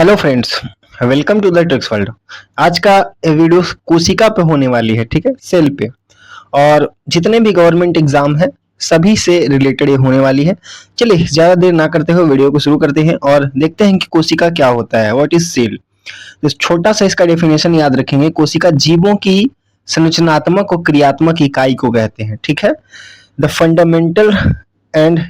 Hello friends, welcome to the tricks world. आज का video कोशिका पे होने वाली है, ठीक है, सेल पे। और जितने भी गवर्नमेंट एग्जाम है सभी से रिलेटेड ये होने वाली है। चलिए ज्यादा देर ना करते हुए वीडियो को शुरू करते हैं और देखते हैं कि कोशिका क्या होता है, व्हाट इज सेल। तो छोटा सा इसका डेफिनेशन याद रखेंगे। कोशिका जीवों की संरचनात्मक और क्रियात्मक इकाई को कहते हैं, ठीक है। The fundamental and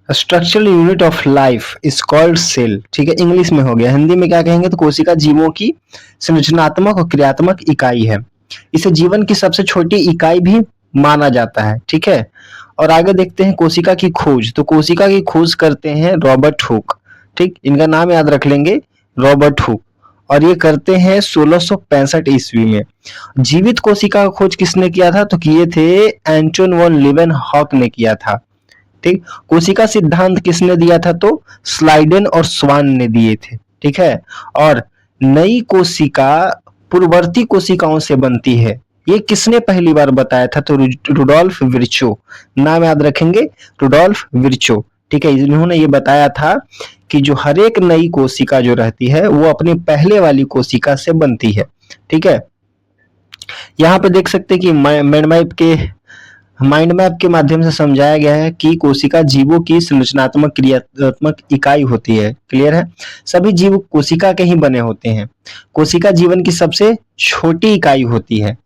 structural unit of life is called cell, ठीक है। इंग्लिश में हो गया, हिंदी में क्या कहेंगे तो कोशिका जीवों की संरचनात्मक और क्रियात्मक इकाई है। इसे जीवन की सबसे छोटी इकाई भी माना जाता है, ठीक है। और आगे देखते हैं कोशिका की खोज। तो कोशिका की खोज करते हैं रॉबर्ट हुक, ठीक, इनका नाम याद रख लेंगे, रॉबर्ट हुक। और ये करते हैं 1665 ईस्वी में। जीवित कोशिका का खोज किसने किया था तो किए थे एंटोन वॉन लीवेनहॉक ने किया था, ठीक। कोशिका सिद्धांत किसने दिया था तो स्लाइडेन और स्वान ने दिए थे, ठीक है। और नई कोशिका पूर्ववर्ती कोशिकाओं से बनती है, ये किसने पहली बार बताया था तो रुडोल्फ विर्चो, नाम याद रखेंगे, रुडोल्फ विर्चो, ठीक है। इन्होंने ये बताया था कि जो हर एक नई कोशिका जो रहती है वो अपनी पहले वाली कोशिका से बनती है, ठीक है। यहाँ पे देख सकते हैं कि माइंड मैप के माध्यम से समझाया गया है कि कोशिका जीवों की संरचनात्मक क्रियात्मक इकाई होती है। क्लियर है। सभी जीव कोशिका के ही बने होते हैं। कोशिका जीवन की सबसे छोटी इकाई होती है।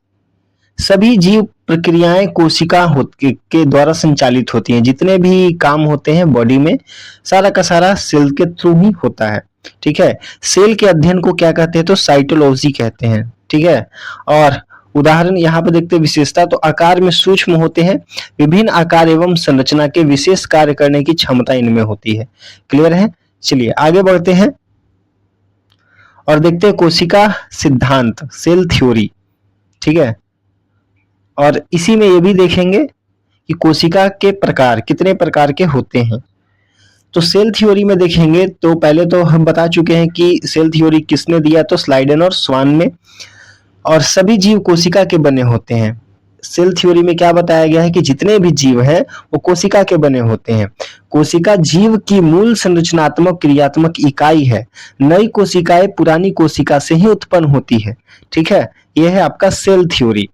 सभी जीव प्रक्रियाएं कोशिका के द्वारा संचालित होती हैं। जितने भी काम होते हैं बॉडी में सारा का सारा सेल के थ्रू ही होता है, ठीक है। सेल के अध्ययन को क्या कहते हैं तो साइटोलॉजी कहते हैं, ठीक है। और उदाहरण यहाँ पे देखते हैं विशेषता, तो आकार में सूक्ष्म होते हैं। विभिन्न आकार एवं संरचना के विशेष कार्य करने की क्षमता इनमें होती है। क्लियर है। चलिए आगे बढ़ते हैं और देखते हैं कोशिका सिद्धांत, सेल थ्योरी, ठीक है। और इसी में ये भी देखेंगे कि कोशिका के प्रकार कितने प्रकार के होते हैं। तो सेल थ्योरी में देखेंगे तो पहले तो हम बता चुके हैं कि सेल थ्योरी किसने दिया तो स्लाइडेन और स्वान ने। और सभी जीव कोशिका के बने होते हैं। सेल थ्योरी में क्या बताया गया है कि जितने भी जीव हैं वो कोशिका के बने होते हैं। कोशिका जीव की मूल संरचनात्मक क्रियात्मक इकाई है। नई कोशिकाएं पुरानी कोशिका से ही उत्पन्न होती है, ठीक है। यह है आपका सेल थ्योरी।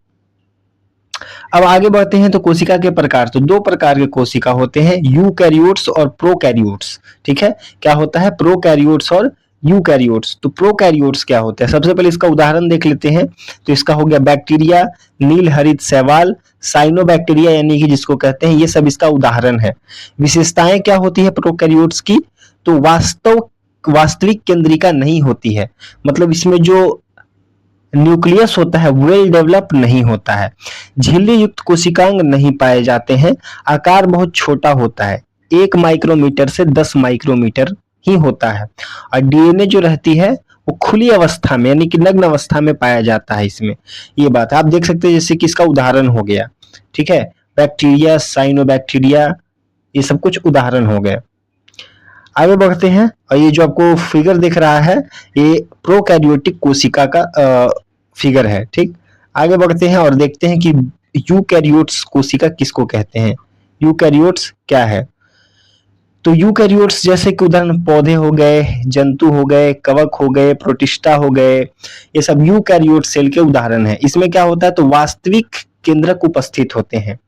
अब आगे बढ़ते हैं तो कोशिका के प्रकार। तो दो प्रकार के कोशिका होते हैं, यूकैरियोट्स और प्रोकैरियोट्स, ठीक है। क्या होता है प्रोकैरियोट्स और यूकैरियोट्स। तो प्रोकैरियोट्स क्या होता है, सबसे पहले इसका उदाहरण देख लेते हैं। तो इसका हो गया बैक्टीरिया, नील हरित शैवाल, साइनोबैक्टीरिया यानी कि जिसको कहते हैं, ये सब इसका उदाहरण है। विशेषताएं क्या होती है प्रोकैरियोट्स की तो वास्तविक केंद्रिका नहीं होती है, मतलब इसमें जो न्यूक्लियस होता है वेल डेवलप नहीं होता है। झिल्ली युक्त कोशिकांग नहीं पाए जाते हैं। आकार बहुत छोटा होता है, 1 माइक्रोमीटर से 10 माइक्रोमीटर ही होता है। और डीएनए जो रहती है वो खुली अवस्था में यानी कि नग्न अवस्था में पाया जाता है इसमें। ये बात आप देख सकते हैं, जैसे कि इसका उदाहरण हो गया, ठीक है, बैक्टीरिया, साइनोबैक्टीरिया, ये सब कुछ उदाहरण हो गए। आगे बढ़ते हैं और ये जो आपको फिगर दिख रहा है ये प्रोकैरियोटिक कोशिका का फिगर है, ठीक। आगे बढ़ते हैं और देखते हैं कि यूकैरियोट्स कोशिका किसको कहते हैं, यूकैरियोट्स क्या है। तो यूकैरियोट्स जैसे कि उदाहरण पौधे हो गए, जंतु हो गए, कवक हो गए, प्रोटिस्टा हो गए, ये सब यूकैरियोट सेल के उदाहरण है। इसमें क्या होता है तो वास्तविक केंद्रक उपस्थित होते हैं।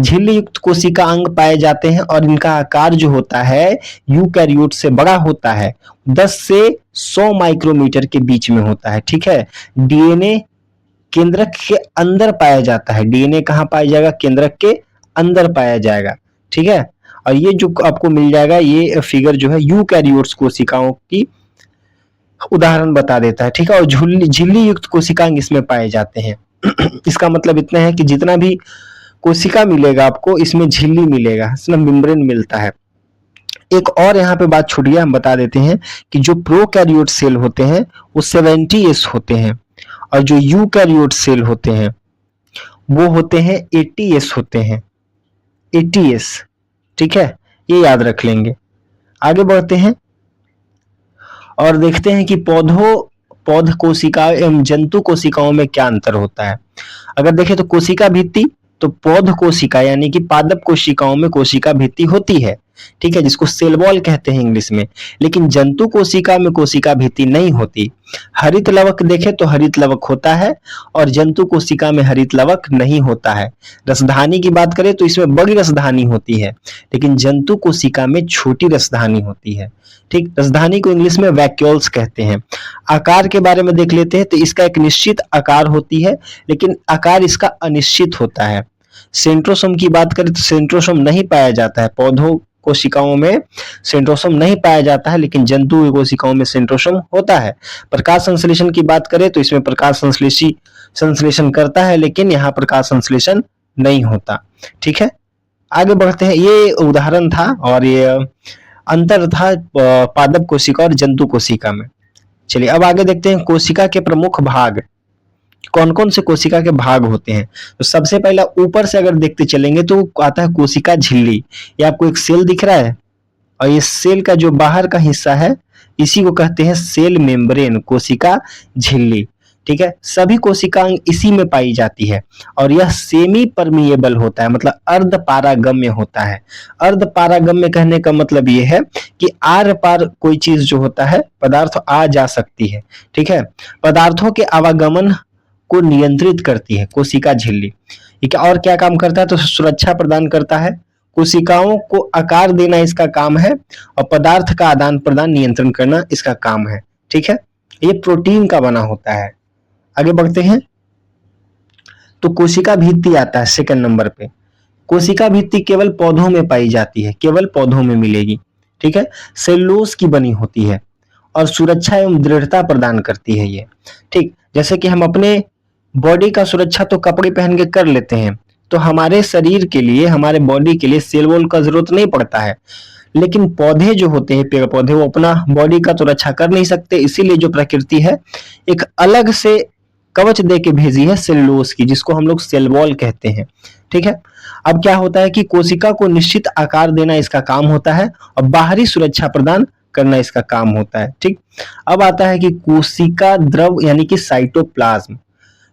झिल्ली युक्त कोशिका अंग पाए जाते हैं और इनका आकार जो होता है यूकैरियोट से बड़ा होता है, 10 से 100 माइक्रोमीटर के बीच में होता है, ठीक है। डीएनए केंद्रक के अंदर पाया जाता है। डीएनए कहाँ पाया जाएगा, केंद्रक के अंदर पाया जाएगा, ठीक है। और ये जो आपको मिल जाएगा ये फिगर जो है यूकैरियोट्स कोशिकाओं की उदाहरण बता देता है, ठीक है। और झिल्ली युक्त कोशिकांग इसमें पाए जाते हैं। इसका मतलब इतना है कि जितना भी कोशिका मिलेगा आपको इसमें झिल्ली मिलेगा, इसमें मेम्ब्रेन मिलता है। एक और यहाँ पे बात छूट गया, हम बता देते हैं कि जो प्रोकैरियोट सेल होते हैं वो 70S होते हैं और जो यूकैरियोट सेल होते हैं वो होते हैं 80S होते हैं, 80S, ठीक है। ये याद रख लेंगे। आगे बढ़ते हैं और देखते हैं कि पौध कोशिका एवं जंतु कोशिकाओं में क्या अंतर होता है। अगर देखें तो कोशिका भित्ति, तो पौध कोशिका यानी कि पादप कोशिकाओं में कोशिका भित्ति होती है ठीक है, जिसको सेल वॉल कहते हैं इंग्लिश में। लेकिन जंतु कोशिका में कोशिका भित्ति नहीं होती। हरित लवक देखें तो हरित लवक होता है और जंतु कोशिका में हरित लवक नहीं होता है। रसधानी की बात करें तो इसमें बड़ी रसधानी होती है, लेकिन जंतु कोशिका में छोटी रसधानी होती है। ठीक, रसधानी को इंग्लिश में वैक्यूल्स कहते हैं। आकार के बारे में देख लेते हैं तो इसका एक निश्चित आकार होती है, लेकिन आकार इसका अनिश्चित होता है। सेंट्रोसोम की बात करें तो सेंट्रोसोम नहीं पाया जाता है, पौधों कोशिकाओं में सेंट्रोसोम नहीं पाया जाता है, लेकिन जंतु कोशिकाओं में सेंट्रोसोम होता है। प्रकाश संश्लेषण की बात करें तो इसमें प्रकाश संश्लेषण करता है, लेकिन यहाँ प्रकाश संश्लेषण नहीं होता। ठीक है, आगे बढ़ते हैं। ये उदाहरण था और ये अंतर था पादप कोशिका और जंतु कोशिका में। चलिए अब आगे देखते हैं कोशिका के प्रमुख भाग, कौन कौन से कोशिका के भाग होते हैं। तो सबसे पहला ऊपर से अगर देखते चलेंगे तो आता है कोशिका झिल्ली। ये आपको एक सेल दिख रहा है और ये सेल का जो बाहर का हिस्सा है इसी को कहते हैं सेल मेम्ब्रेन, कोशिका झिल्ली। ठीक है, सभी कोशिकाएं इसी में पाई जाती है और यह सेमी परमिएबल होता है, मतलब अर्ध पारागम्य होता है। अर्ध पारागम्य कहने का मतलब ये है कि आर पार कोई चीज जो होता है पदार्थ आ जा सकती है। ठीक है, पदार्थों के आवागमन को नियंत्रित करती है कोशिका झिल्ली। और क्या काम करता है, तो सुरक्षा प्रदान करता है, कोशिकाओं को आकार देना इसका काम है और पदार्थ का आदान प्रदान नियंत्रण करना इसका काम है। ठीक है, ये प्रोटीन का बना होता है। आगे बढ़ते हैं तो कोशिका भित्ति आता है सेकंड नंबर पे। कोशिका भित्ति केवल पौधों में पाई जाती है, केवल पौधों में मिलेगी। ठीक है, सेलुलोज की बनी होती है और सुरक्षा एवं दृढ़ता प्रदान करती है ये। ठीक, जैसे कि हम अपने बॉडी का सुरक्षा तो कपड़े पहन के कर लेते हैं, तो हमारे शरीर के लिए, हमारे बॉडी के लिए सेल वॉल का जरूरत नहीं पड़ता है। लेकिन पौधे जो होते हैं, पेड़ पौधे, वो अपना बॉडी का तो रक्षा कर नहीं सकते, इसीलिए जो प्रकृति है एक अलग से कवच दे के भेजी है सेलुलोज की, जिसको हम लोग सेल वॉल कहते हैं। ठीक है, अब क्या होता है कि कोशिका को निश्चित आकार देना इसका काम होता है और बाहरी सुरक्षा प्रदान करना इसका काम होता है। ठीक, अब आता है कि कोशिका द्रव यानी कि साइटोप्लाज्म।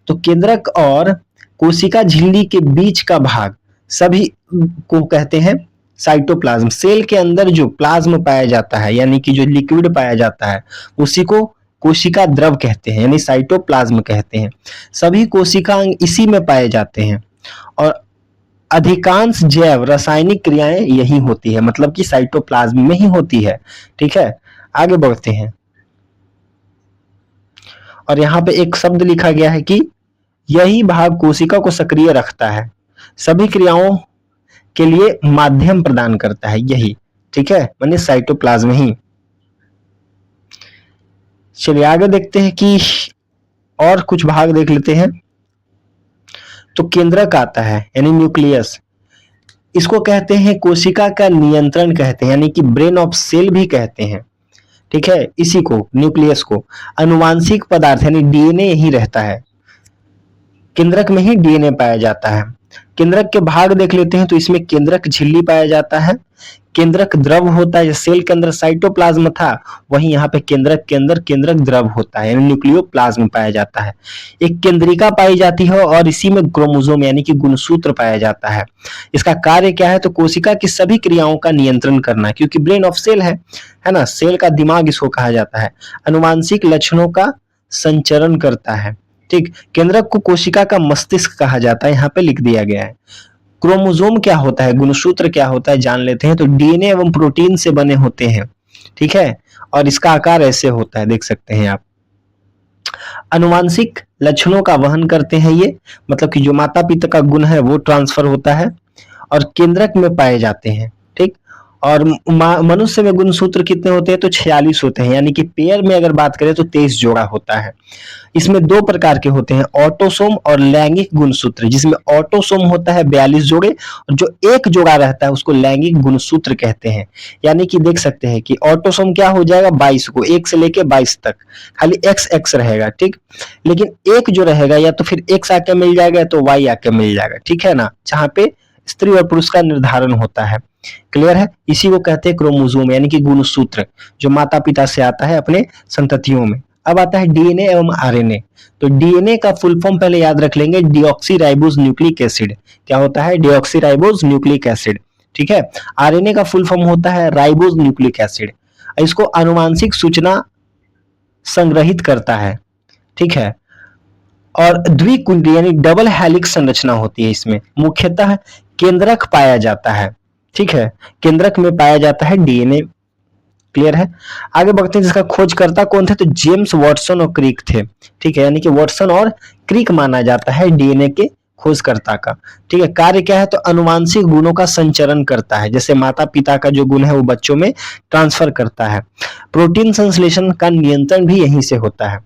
तो केंद्रक और कोशिका झिल्ली के बीच का भाग सभी को कहते हैं साइटोप्लाज्म। सेल के अंदर जो प्लाज्म पाया जाता है यानी कि जो लिक्विड पाया जाता है उसी को कोशिका द्रव कहते हैं, यानी साइटोप्लाज्म कहते हैं। सभी कोशिकांग इसी में पाए जाते हैं और अधिकांश जैव रासायनिक क्रियाएं यही होती है, मतलब कि साइटोप्लाज्म में ही होती है। ठीक है, आगे बढ़ते हैं और यहाँ पे एक शब्द लिखा गया है कि यही भाग कोशिका को सक्रिय रखता है, सभी क्रियाओं के लिए माध्यम प्रदान करता है यही। ठीक है, माने साइटोप्लाज्म ही। चलिए आगे देखते हैं कि और कुछ भाग देख लेते हैं। तो केंद्रक आता है यानी न्यूक्लियस, इसको कहते हैं कोशिका का नियंत्रण कहते हैं, यानी कि ब्रेन ऑफ सेल भी कहते हैं। ठीक है, इसी को न्यूक्लियस को अनुवांशिक पदार्थ यानी डीएनए यही रहता है, केंद्रक में ही डीएनए पाया जाता है। केंद्रक के भाग देख लेते हैं तो इसमें केंद्रक झिल्ली पाया जाता है, केंद्रक द्रव होता है, सेल के अंदर साइटोप्लाज्म था वहीं यहाँ पे केंद्रक के अंदर केंद्रक द्रव होता है यानी न्यूक्लियोप्लाज्म पाया जाता है। एक केंद्रिका पाई जाती है और इसी में क्रोमोसोम यानी कि गुणसूत्र पाया जाता है। इसका कार्य क्या है, तो कोशिका की सभी क्रियाओं का नियंत्रण करना, क्योंकि ब्रेन ऑफ सेल है ना, सेल का दिमाग इसको कहा जाता है। अनुवांशिक लक्षणों का संचरण करता है। ठीक, केंद्रक को कोशिका का मस्तिष्क कहा जाता है, यहाँ पे लिख दिया गया है। क्रोमोसोम क्या होता है, गुणसूत्र क्या होता है जान लेते हैं। तो डीएनए एवं प्रोटीन से बने होते हैं। ठीक है, और इसका आकार ऐसे होता है, देख सकते हैं आप। अनुवांशिक लक्षणों का वहन करते हैं ये, मतलब कि जो माता पिता का गुण है वो ट्रांसफर होता है और केंद्रक में पाए जाते हैं। ठीक, और मनुष्य में गुणसूत्र कितने होते हैं, तो 46 होते हैं, यानी कि पेयर में अगर बात करें तो 23 जोड़ा होता है। इसमें दो प्रकार के होते हैं, ऑटोसोम और लैंगिक गुणसूत्र, जिसमें ऑटोसोम होता है 42 जोड़े और जो एक जोड़ा रहता है उसको लैंगिक गुणसूत्र कहते हैं। यानी कि देख सकते हैं कि ऑटोसोम क्या हो जाएगा 22 को, 1 से लेके 22 तक खाली XX रहेगा। ठीक, लेकिन एक जो रहेगा या तो फिर X आके मिल जाएगा या तो Y आके मिल जाएगा। ठीक है ना, जहाँ पे स्त्री और पुरुष का निर्धारण होता है। क्लियर है, इसी को कहते हैं क्रोमोसोम यानी कि गुणसूत्र, जो माता पिता से आता है अपने संततियों में। अब आता है डीएनए एवं आरएनए। तो डीएनए का फुल फॉर्म पहले याद रख लेंगे, डीऑक्सी राइबोज न्यूक्लिक एसिड। क्या होता है, डीऑक्सी राइबोज न्यूक्लिक एसिड। ठीक है। आरएनए का फुल फॉर्म होता है राइबोज न्यूक्लिक एसिड। इसको आनुवांशिक सूचना संग्रहित करता है, ठीक है। और द्विकुंडी यानी डबल हेलिक्स संरचना होती है इसमें। मुख्यतः केंद्रक पाया जाता है, ठीक है। केंद्रक में पाया जाता है डीएनए। क्लियर है। आगे बढ़ते हैं, जिसका खोजकर्ता कौन थे, तो जेम्स वाटसन और क्रिक थे, ठीक है। यानी कि वाटसन और क्रिक माना जाता है डीएनए के खोजकर्ता का, ठीक है। कार्य क्या है, तो अनुवांशिक गुणों का संचरण करता है, जैसे माता पिता का जो गुण है वो बच्चों में ट्रांसफर करता है। प्रोटीन संश्लेषण का नियंत्रण भी यहीं से होता है।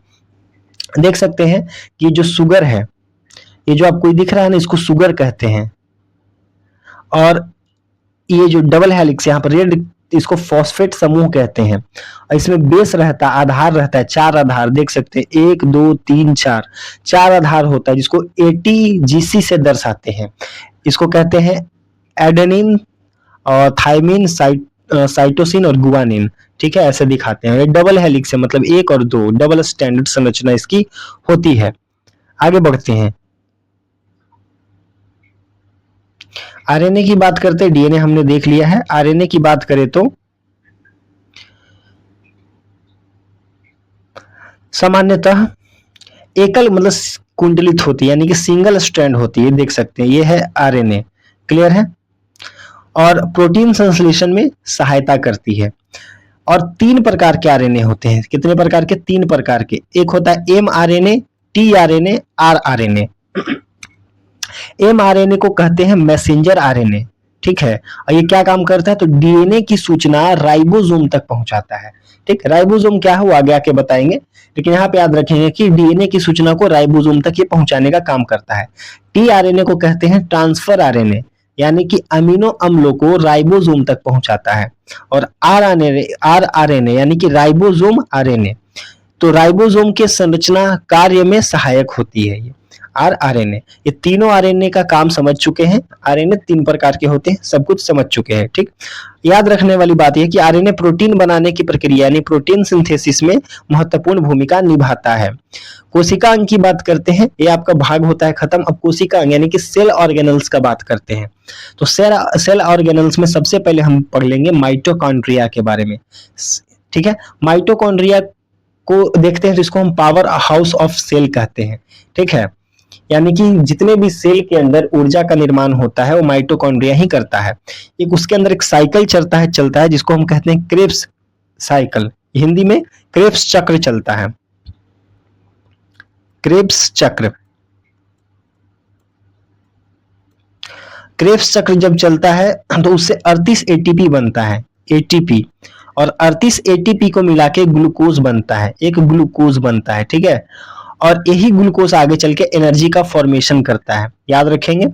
देख सकते हैं कि जो शुगर है, ये जो आपको दिख रहा है ना, इसको शुगर कहते हैं। और ये जो डबल हेलिक्स यहाँ पर रेड, इसको फॉस्फेट समूह कहते हैं। और इसमें बेस रहता है, आधार रहता है, 4 आधार देख सकते हैं, 1 2 3 4 आधार होता है, जिसको एटीजीसी से दर्शाते हैं। इसको कहते हैं एडेनिन और थाइमिन, साइटोसिन और गुआनिन, ठीक है। ऐसे दिखाते हैं। डबल हेलिक्स है, मतलब 1 और 2 डबल स्टैंडर्ड संरचना इसकी होती है। आगे बढ़ते हैं, आरएनए की बात करते हैं। डीएनए हमने देख लिया है। आरएनए की बात करें तो सामान्यतः एकल मतलब कुंडलित होती है, यानी कि सिंगल स्ट्रैंड होती है। देख सकते हैं, ये है आरएनए। क्लियर है। और प्रोटीन संश्लेषण में सहायता करती है। और 3 प्रकार के आरएनए होते हैं। कितने प्रकार के, 3 प्रकार के। एक होता है एमआरएनए, टीआरएनए, आरआरएनए। एमआरएनए को कहते हैं मैसेंजर आरएनए, ठीक है। और ये क्या काम करता है, तो डीएनए की सूचना राइबोसोम तक पहुंचाता है, ठीक। राइबोसोम क्या है वो आगे आके बताएंगे, लेकिन यहाँ पे याद रखेंगे कि डीएनए की सूचना को राइबोसोम तक ये पहुंचाने का काम करता है। टीआरएनए को कहते हैं ट्रांसफर आरएनए, यानी कि अमीनो अम्लों को राइबोसोम तक पहुंचाता है। और आरआरएनए यानी कि राइबोसोम आरएनए, तो राइबोसोम के संरचना कार्य में सहायक होती है ये आरएनए। ये तीनों आरएनए का काम समझ चुके हैं। आरएनए 3 प्रकार के होते हैं, सब कुछ समझ चुके हैं, ठीक। याद रखने वाली बात यह कि आरएनए प्रोटीन बनाने की प्रक्रिया यानी प्रोटीन सिंथेसिस में महत्वपूर्ण भूमिका निभाता है। कोशिका अंग की बात करते हैं, ये आपका भाग होता है खत्म। अब कोशिका अंग यानी कि सेल ऑर्गेनल्स का बात करते हैं। तो सेल ऑर्गेनल्स में सबसे पहले हम पढ़ लेंगे माइटोकॉन्ड्रिया के बारे में, ठीक है। माइटोकॉन्ड्रिया को देखते हैं तो इसको हम पावर हाउस ऑफ सेल कहते हैं, ठीक है। यानी कि जितने भी सेल के अंदर ऊर्जा का निर्माण होता है वो माइटोकॉन्ड्रिया ही करता है। एक उसके अंदर एक साइकिल चलता है जिसको हम कहते हैं क्रेब्स साइकिल, हिंदी में क्रेब्स चक्र चलता है। क्रेब्स चक्र, क्रेब्स चक्र जब चलता है तो उससे 38 एटीपी बनता है, एटीपी। और 38 एटीपी को मिला के ग्लूकोज बनता है, एक ग्लूकोज बनता है, ठीक है। और यही ग्लूकोज आगे चल के एनर्जी का फॉर्मेशन करता है, याद रखेंगे।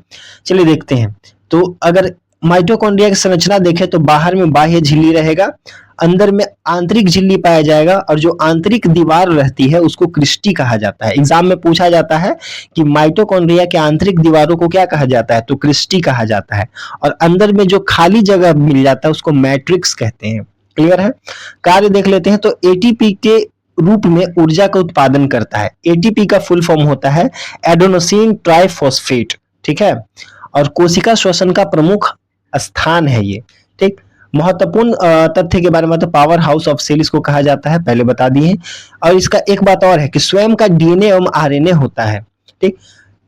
चलिए देखते हैं। तो अगर माइटोकॉन्ड्रिया की संरचना देखें तो बाहर में बाह्य झिल्ली रहेगा, अंदर में आंतरिक झिल्ली पाया जाएगा। और जो आंतरिक दीवार रहती है उसको क्रिस्टी कहा जाता है। एग्जाम में पूछा जाता है कि माइटोकॉन्ड्रिया के आंतरिक दीवारों को क्या कहा जाता है, तो क्रिस्टी कहा जाता है। और अंदर में जो खाली जगह मिल जाता है उसको मैट्रिक्स कहते हैं। क्लियर है। कार्य देख लेते हैं। तो एटीपी के रूप में ऊर्जा का उत्पादन करता है। एटीपी का फुल फॉर्म होता है एडेनोसिन ट्राइफॉस्फेट, ठीक है। और कोशिका श्वसन का प्रमुख स्थान है ये, ठीक। महत्वपूर्ण तथ्य के बारे में, तो पावर हाउस ऑफ सेल इसको कहा जाता है, पहले बता दिए। और इसका एक बात और है कि स्वयं का डीएनए एवं आरएनए होता है, ठीक।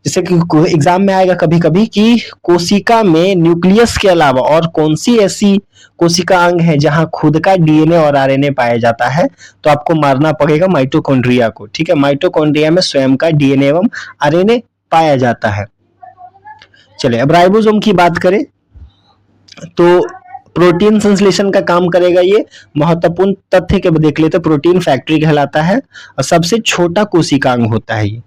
जैसे कि एग्जाम में आएगा कभी कभी कि कोशिका में न्यूक्लियस के अलावा और कौन सी ऐसी कोशिका अंग है जहां खुद का डीएनए और आरएनए पाया जाता है, तो आपको मारना पड़ेगा माइटोकॉन्ड्रिया को, ठीक है। माइटोकॉन्ड्रिया में स्वयं का डीएनए एवं आरएनए पाया जाता है। चलिए अब राइबोसोम की बात करें तो प्रोटीन संश्लेषण का काम करेगा ये। महत्वपूर्ण तथ्य के देख लेते, प्रोटीन फैक्ट्री कहलाता है। और सबसे छोटा कोशिकांग होता है ये,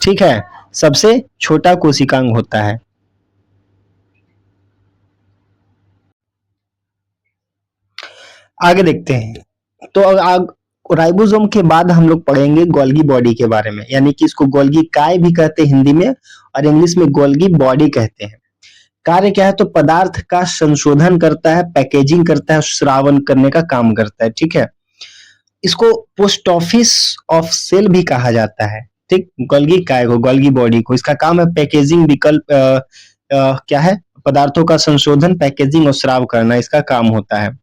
ठीक है। सबसे छोटा कोशिकांग होता है। आगे देखते हैं। तो राइबोसोम के बाद हम लोग पढ़ेंगे गोल्गी बॉडी के बारे में, यानी कि इसको गोल्गी काय भी कहते हैं हिंदी में, और इंग्लिश में गोल्गी बॉडी कहते हैं। कार्य क्या है, तो पदार्थ का संशोधन करता है, पैकेजिंग करता है, श्रावण करने का काम करता है, ठीक है। इसको पोस्ट ऑफिस ऑफ सेल भी कहा जाता है, ठीक। गोल्गी काय को, गोल्गी बॉडी को, इसका काम है पैकेजिंग, विकल्प क्या है, पदार्थों का संशोधन, पैकेजिंग और स्राव करना इसका काम होता है।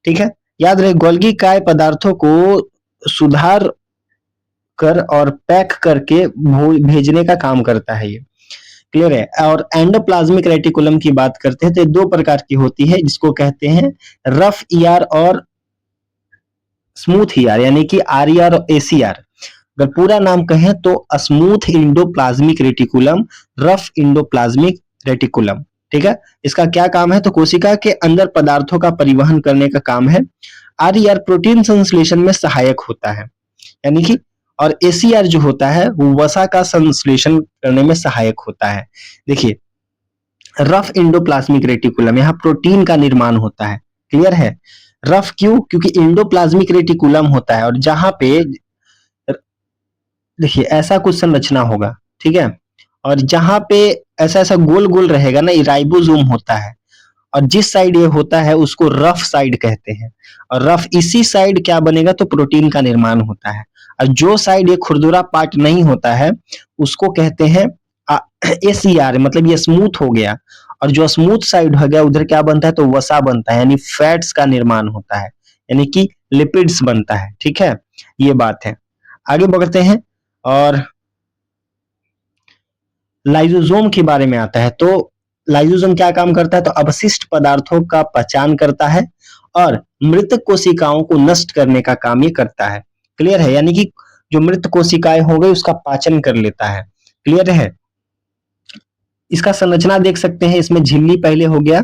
ठीक है, याद रहे गोल्गी काय पदार्थों को सुधार कर और पैक करके भेजने का काम करता है ये। क्लियर है। और एंडोप्लाज्मिक रेटिकुलम की बात करते हैं तो दो प्रकार की होती है, जिसको कहते हैं रफ ईआर और स्मूथ ईआर, यानी कि आरईआर और एसीआर। अगर पूरा नाम कहें तो smooth endoplasmic reticulum, rough endoplasmic reticulum. ठीक है, इसका क्या काम है तो कोशिका के अंदर पदार्थों का परिवहन करने का काम है। आरईआर प्रोटीन संश्लेषण में सहायक होता है, यानी कि, और एसीआर जो होता है वो वसा का संश्लेषण करने में सहायक होता है। देखिए, रफ इंडोप्लाज्मिक रेटिकुलम, यहाँ प्रोटीन का निर्माण होता है। क्लियर है। रफ क्यों? क्योंकि इंडोप्लाज्मिक रेटिकुलम होता है और जहां पे देखिए ऐसा कुछ संरचना होगा, ठीक है, और जहां पे ऐसा ऐसा गोल गोल रहेगा ना, ये राइबोसोम होता है, और जिस साइड ये होता है उसको रफ साइड कहते हैं। और रफ इसी साइड क्या बनेगा तो प्रोटीन का निर्माण होता है। और जो साइड ये खुरदुरा पार्ट नहीं होता है उसको कहते हैं एसीआर, मतलब ये स्मूथ हो गया। और जो स्मूथ साइड हो गया उधर क्या बनता है तो वसा बनता है, यानी फैट्स का निर्माण होता है, यानी कि लिपिड्स बनता है। ठीक है, ये बात है। आगे बढ़ते हैं और लाइसोसोम के बारे में आता है। तो लाइसोसोम क्या काम करता है तो अवशिष्ट पदार्थों का पहचान करता है और मृत कोशिकाओं को नष्ट करने का काम ये करता है। क्लियर है, यानी कि जो मृत कोशिकाएं हो गई उसका पाचन कर लेता है। क्लियर है। इसका संरचना देख सकते हैं, इसमें झिल्ली पहले हो गया,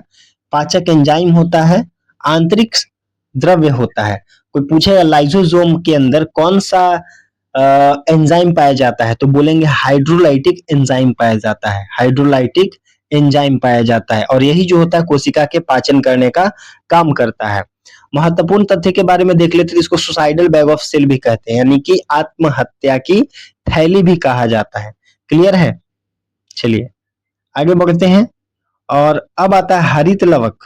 पाचक एंजाइम होता है, आंतरिक द्रव्य होता है। कोई पूछेगा लाइसोसोम के अंदर कौन सा एंजाइम पाया जाता है तो बोलेंगे हाइड्रोलाइटिक एंजाइम पाया जाता है, हाइड्रोलाइटिक एंजाइम पाया जाता है, और यही जो होता है कोशिका के पाचन करने का काम करता है। महत्वपूर्ण तथ्य के बारे में देख लेते हैं, इसको सुसाइडल बैग ऑफ सेल भी कहते हैं, यानी कि आत्महत्या की थैली भी कहा जाता है। क्लियर है। चलिए आगे बढ़ते हैं और अब आता है हरित लवक।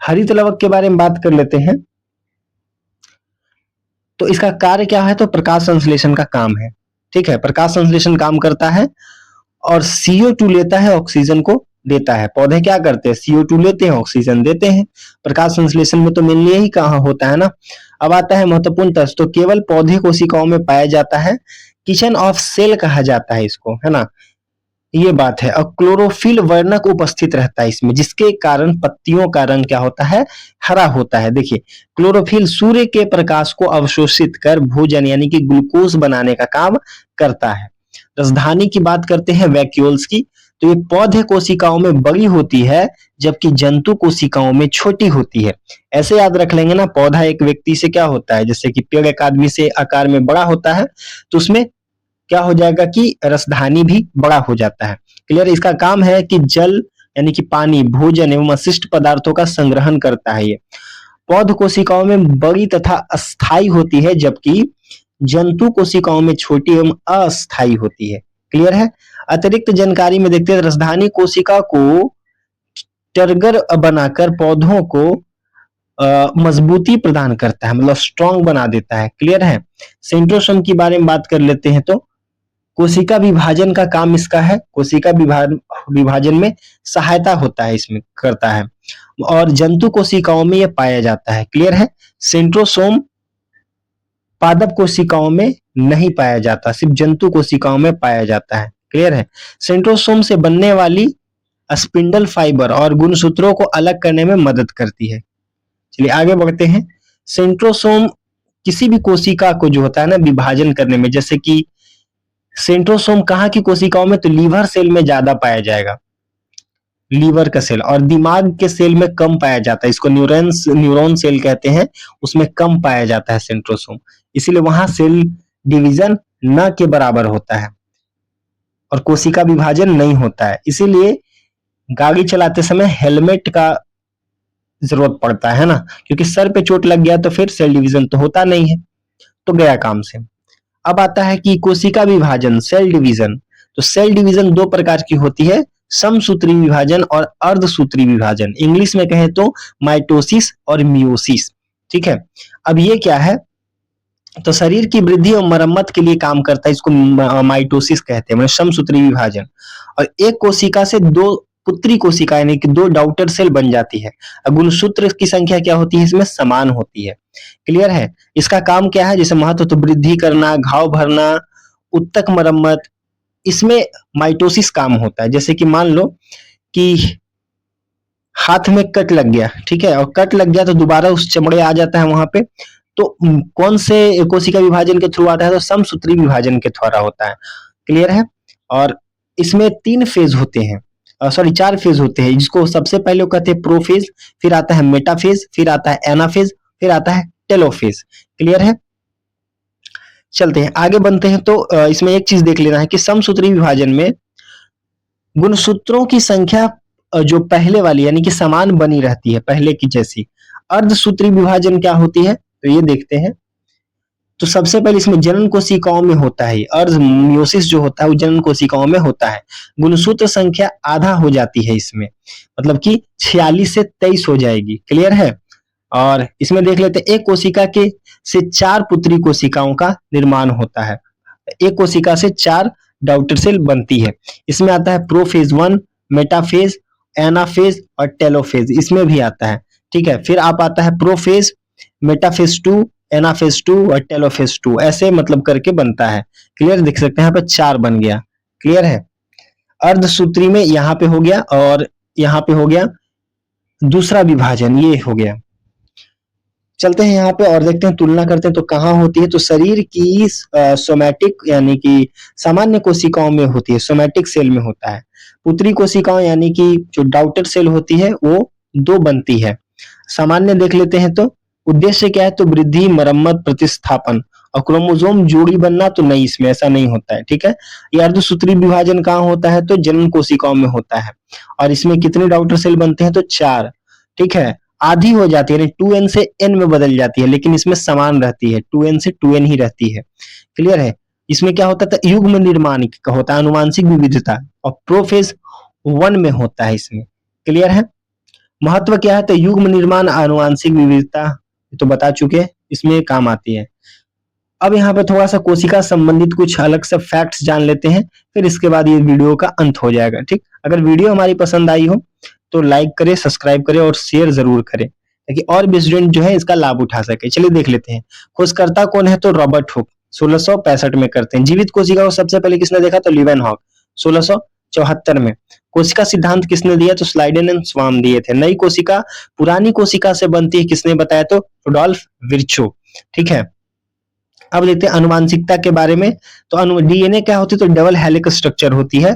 हरित लवक के बारे में बात कर लेते हैं। तो इसका कार्य क्या है तो प्रकाश संश्लेषण का काम है। ठीक है, प्रकाश संश्लेषण काम करता है और CO2 लेता है, ऑक्सीजन को देता है। पौधे क्या करते हैं, CO2 लेते हैं, ऑक्सीजन देते हैं। प्रकाश संश्लेषण में तो मेनली यही कहाँ होता है ना। अब आता है महत्वपूर्ण तथ्य, तो केवल पौधे कोशिकाओं में पाया जाता है, किचन ऑफ सेल कहा जाता है इसको, है ना, ये बात है। और क्लोरोफिल वर्णक उपस्थित रहता है इसमें, जिसके कारण पत्तियों का रंग क्या होता है, हरा होता है। देखिए, क्लोरोफिल सूर्य के प्रकाश को अवशोषित कर भोजन यानी कि ग्लूकोज बनाने का काम करता है। राजधानी की बात करते हैं वैक्यूल्स की, तो ये पौधे कोशिकाओं में बड़ी होती है जबकि जंतु कोशिकाओं में छोटी होती है। ऐसे याद रख लेंगे ना, पौधा एक व्यक्ति से क्या होता है, जैसे कि पेड़ एक आदमी से आकार में बड़ा होता है तो उसमें क्या हो जाएगा कि रसधानी भी बड़ा हो जाता है। क्लियर। इसका काम है कि जल यानी कि पानी, भोजन एवं अशिष्ट पदार्थों का संग्रहण करता है। ये पौध कोशिकाओं में बड़ी तथा अस्थायी होती है जबकि जंतु कोशिकाओं में छोटी एवं अस्थायी होती है। क्लियर है। अतिरिक्त जानकारी में देखते हैं, रसधानी कोशिका को टर्गर बनाकर पौधों को मजबूती प्रदान करता है, मतलब स्ट्रॉन्ग बना देता है। क्लियर है। सेंट्रोसोम के बारे में बात कर लेते हैं, तो कोशिका विभाजन का काम इसका है, कोशिका विभाजन में सहायता होता है, इसमें करता है, और जंतु कोशिकाओं में यह पाया जाता है। क्लियर है। सेंट्रोसोम पादप कोशिकाओं में नहीं पाया जाता, सिर्फ जंतु कोशिकाओं में पाया जाता है। क्लियर है। सेंट्रोसोम से बनने वाली स्पिंडल फाइबर और गुणसूत्रों को अलग करने में मदद करती है। चलिए आगे बढ़ते हैं। सेंट्रोसोम किसी भी कोशिका को जो होता है ना विभाजन करने में, जैसे कि सेंट्रोसोम कहाँ की कोशिकाओं में, तो लीवर सेल में ज्यादा पाया जाएगा, लीवर का सेल, और दिमाग के सेल में कम पाया जाता है, इसको न्यूरॉन सेल कहते हैं, उसमें कम पाया जाता है सेंट्रोसोम, इसीलिए वहां सेल डिवीजन न के बराबर होता है और कोशिका विभाजन नहीं होता है। इसीलिए गाड़ी चलाते समय हेलमेट का जरूरत पड़ता है ना, क्योंकि सर पे चोट लग गया तो फिर सेल डिवीजन तो होता नहीं है, तो गया काम से। अब आता है कि कोशिका विभाजन, सेल डिवीजन। तो सेल डिवीजन दो प्रकार की होती है, समसूत्री विभाजन और अर्धसूत्री विभाजन। इंग्लिश में कहें तो माइटोसिस और मियोसिस। ठीक है। अब ये क्या है, तो शरीर की वृद्धि और मरम्मत के लिए काम करता है, इसको माइटोसिस कहते हैं, मतलब समसूत्री विभाजन। और एक कोशिका से दो पुत्री कोशिका यानी कि दो डॉटर सेल बन जाती है। गुणसूत्र की संख्या क्या होती है इसमें? समान होती है। क्लियर है? इसका काम क्या है? जैसे महत्व तो वृद्धि करना, घाव भरना, उत्तक मरम्मत, इसमें माइटोसिस काम होता है। जैसे कि मान लो कि हाथ में कट लग गया, ठीक है, और कट लग गया तो दोबारा उस चमड़े आ जाता है वहां पे, तो कौन से कोशिका विभाजन के थ्रू आता है? तो समसूत्री विभाजन के द्वारा होता है। क्लियर है? और इसमें 3 फेज होते हैं, सॉरी 4 फेज होते हैं, जिसको सबसे पहले वो कहते हैं प्रोफेज, फिर आता है मेटाफेज, फिर आता है एनाफेज, फिर आता है टेलोफेज। क्लियर है? चलते हैं आगे बनते हैं। तो इसमें एक चीज देख लेना है कि समसूत्री विभाजन में गुणसूत्रों की संख्या जो पहले वाली यानी कि समान बनी रहती है पहले की जैसी। अर्धसूत्री विभाजन क्या होती है? तो ये देखते हैं। तो सबसे पहले इसमें जनन कोशिकाओं में होता है, अर्ध मियोसिस जो होता है वो जनन कोशिकाओं में होता है। गुणसूत्र संख्या आधा हो जाती है इसमें, मतलब कि 46 से 23 हो जाएगी। क्लियर है? और इसमें देख लेते हैं एक कोशिका के से 4 पुत्री कोशिकाओं का निर्माण होता है। एक कोशिका से 4 डॉटर सेल बनती है। इसमें आता है प्रोफेज 1, मेटाफेज, एनाफेज और टेलोफेज, इसमें भी आता है। ठीक है, फिर आप आता है प्रोफेज, मेटाफेज 2, एनाफेज 2 और टेलोफेज 2, ऐसे मतलब करके बनता है। क्लियर? देख सकते हैं यहाँ पे 4 बन गया। क्लियर है? अर्धसूत्री में यहाँ पे हो गया और यहाँ पे हो गया दूसरा विभाजन, ये हो गया। चलते हैं यहाँ पे और देखते हैं, तुलना करते हैं तो कहाँ होती है। तो शरीर की सोमैटिक यानी कि सामान्य कोशिकाओं में होती है, सोमैटिक सेल में होता है। पुत्री कोशिकाओं यानी कि जो डॉटर सेल होती है वो 2 बनती है। सामान्य देख लेते हैं तो उद्देश्य क्या है? तो वृद्धि, मरम्मत, प्रतिस्थापन। और क्रोमोसोम जोड़ी बनना तो नहीं, इसमें ऐसा नहीं होता है। ठीक है? ये अर्धसूत्री विभाजन कहाँ होता है? तो जनन कोशिकाओं में होता है। और इसमें कितने डॉटर सेल बनते हैं? तो 4। ठीक है, आधी हो जाती है, 2n से n में बदल जाती है, लेकिन इसमें समान रहती है, 2n से 2n ही रहती है। क्लियर है? इसमें क्या होता है? युग्म निर्माण का होता है, अनुवांशिक विविधता, और प्रोफेज 1 में होता है इसमें। क्लियर है? महत्व क्या है? तो युग्म निर्माण, आनुवांशिक विविधता तो बता चुके, इसमें काम आती है। अब यहाँ पे थोड़ा सा कोशिका संबंधित कुछ अलग से फैक्ट्स जान लेते हैं, फिर इसके बाद ये वीडियो का अंत हो जाएगा। ठीक, अगर वीडियो हमारी पसंद आई हो तो लाइक करें, सब्सक्राइब करें और शेयर जरूर करें, ताकि और भी स्टूडेंट जो है इसका लाभ उठा सके। चलिए देख लेते हैं। खोजकर्ता कौन है? तो रॉबर्ट हुक 1665 में करते हैं। जीवित कोशिका को सबसे पहले किसने देखा? तो लीवेनहॉक 1674 में। कोशिका सिद्धांत किसने दिया? तो स्लाइडेन एंड स्वाम दिए थे। नई कोशिका पुरानी कोशिका से बनती है, किसने बताया? तो रुडोल्फ विर्चो। ठीक है, अब देखते हैं अनुवांशिकता के बारे में। तो डीएनए क्या होती है? तो डबल हेलिक्स स्ट्रक्चर होती है।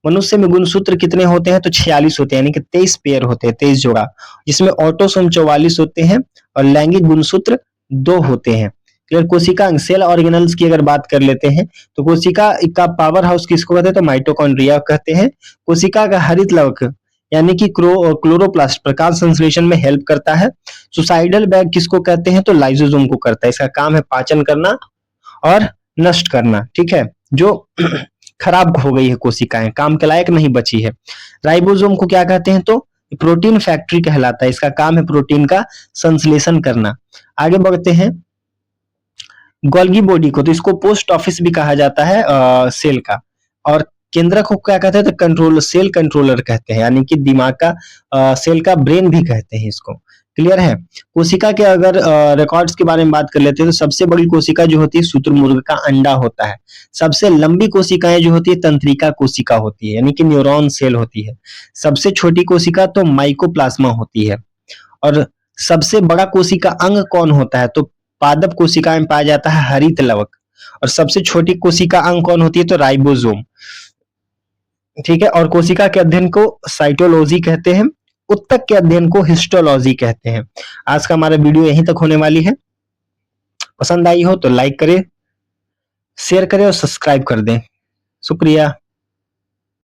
मनुष्य में गुणसूत्र कितने होते हैं? तो 46 होते हैं, यानी कि 23 पेयर होते हैं, 23 जोड़ा, जिसमें ऑटोसोम 44 होते हैं और लैंगिक गुणसूत्र 2 होते हैं। क्लियर? कोशिका अंग, सेल ऑर्गेनल्स की अगर बात कर लेते हैं तो कोशिका का पावर हाउस किसको कहते हैं? तो माइटोकॉन्ड्रिया कहते हैं। कोशिका का हरित लवक यानी कि क्लोरोप्लास्ट प्रकाश संश्लेषण में हेल्प करता है। सुसाइडल बैग किसको कहते हैं? तो लाइसोसोम को करता है। इसका काम है पाचन करना और नष्ट करना। ठीक है, जो खराब हो गई है कोशिकाएं, काम के लायक नहीं बची है। राइबोसोम को क्या कहते हैं? तो प्रोटीन फैक्ट्री कहलाता है। इसका काम है प्रोटीन का संश्लेषण करना। आगे बढ़ते हैं। गोल्गी बॉडी को, तो इसको पोस्ट ऑफिस भी कहा जाता है सेल का। और केंद्रक को क्या कहते हैं? तो कंट्रोल, सेल कंट्रोलर कहते हैं, यानी कि दिमाग का सेल का ब्रेन भी कहते हैं इसको। क्लियर है? कोशिका के अगर रिकॉर्ड्स के बारे में बात कर लेते हैं तो सबसे बड़ी कोशिका जो होती है शुतुरमुर्ग का अंडा होता है। सबसे लंबी कोशिकाएं जो होती है तंत्रिका कोशिका होती है, यानी कि न्यूरॉन सेल होती है। सबसे छोटी कोशिका तो माइकोप्लाज्मा होती है। और सबसे बड़ा कोशिका अंग कौन होता है? तो पादप कोशिका में पाया जाता है हरित लवक। और सबसे छोटी कोशिका अंग कौन होती है? तो राइबोसोम। ठीक है, और कोशिका के अध्ययन को साइटोलॉजी कहते हैं। उत्तक के अध्ययन को हिस्टोलॉजी कहते हैं। आज का हमारा वीडियो यहीं तक होने वाली है। पसंद आई हो तो लाइक करें, शेयर करें और सब्सक्राइब कर दें। शुक्रिया।